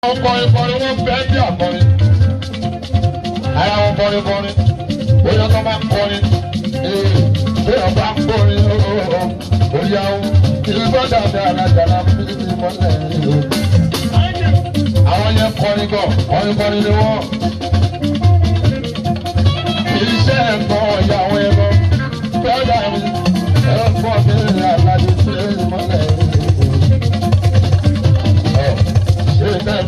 Kọrin wọn fẹ́ bí àkọrin. Ara wọn kọrin. Bóyá tó máa ń kọrin. Bóyá bá ń kọrin. Bóyá o. Ìlú gbọ́dọ̀ bí alájàlá fi ti mọ́lẹ̀. Àwọn yẹn kọrin gan. Kọrin ni wọ́n. Iṣẹ́ ẹ̀kọ́ ọ̀yà àwọn ẹ̀rọ. Bọ́dà mi. Ẹ̀kọ́ mi ní alájọ fi ti mọ́lẹ̀.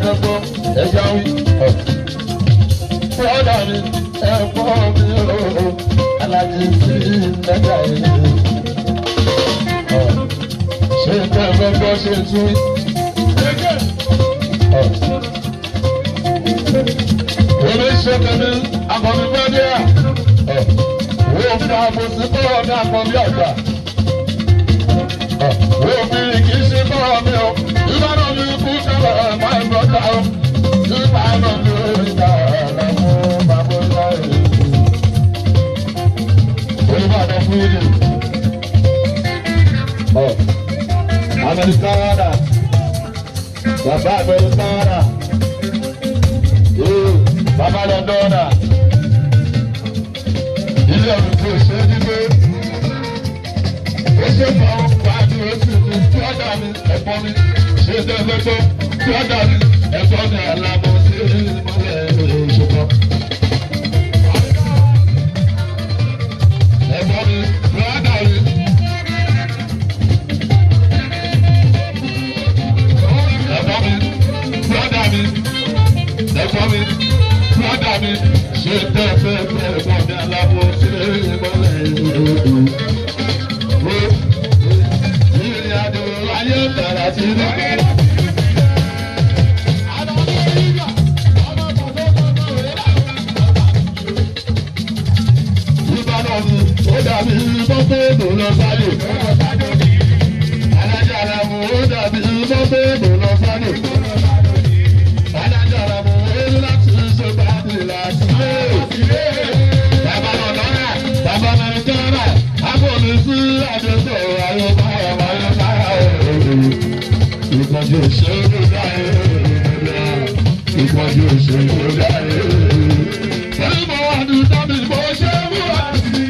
Ẹ̀gbọ́n ẹ̀yà wí. Bọ́dà mi ẹ̀gbọ́n mi ooo alájí sí mẹ́ta yìí. Ṣé ẹ̀gbọ́n ṣe tún wí? Omi ṣe tẹ̀lé akọ̀bí bọ́dé à. Wọ́n fi àbòsí bọ́ọ̀ ní akọ̀bí àgbà. Wọ́n fi kì í ṣe bọ́ọ̀ mi o. Ìbára mi kú sábà máa ń bọ́ta o. Ìbára mi ò yà lọ́mú bàbá láyé. Olùbàdàn fún yìí. Amẹ́ríkàrà. Bàbá Amẹ́ríkàrà. Bàbá Lọ́dọ́nà. Ilé ọ̀rùn tó ṣe é dídé. Ó ṣe fà ó pàdé oṣù tó tí ọ̀dà mi ẹ̀fọ́ mi. Ṣé ṣe lọ́tọ́ tí ọ̀dà mi ẹ̀fọ́ mi àlàbọ̀ sí ìmọ̀lẹ̀ ìṣòkan. Ẹ̀fọ́ mi lọ́dà mi. Ẹ̀fọ́ mi lọ́dà mi. Ẹ̀fọ́ mi lọ́dà mi. Ṣé tẹ́fẹ́ ẹ̀fọ́ mi àlàbọ̀ sí ìmọ̀lẹ̀ ìṣòkan. Ìrìn àjò ayé bẹ̀rẹ̀ sí ní. Ó dàbí bọ́pẹ́ẹ̀dù lọ sáré. Alájàrà mú ó dàbí bọ́pẹ́ẹ̀dù lọ sáré. Alájàrà mú ó láti ṣe báàdì láti lé. Bàbá Lọ́dọ́nà, bàbá Amẹ́ríkàrà, àbòmí sí àdéhùn ayọ̀báyà òòrùn. Ìpọ́njú òṣèlú dáyé. Ìpọ́njú òṣèlú dáyé. Ṣé wà ní tábìlì bó ṣe mú wá sí?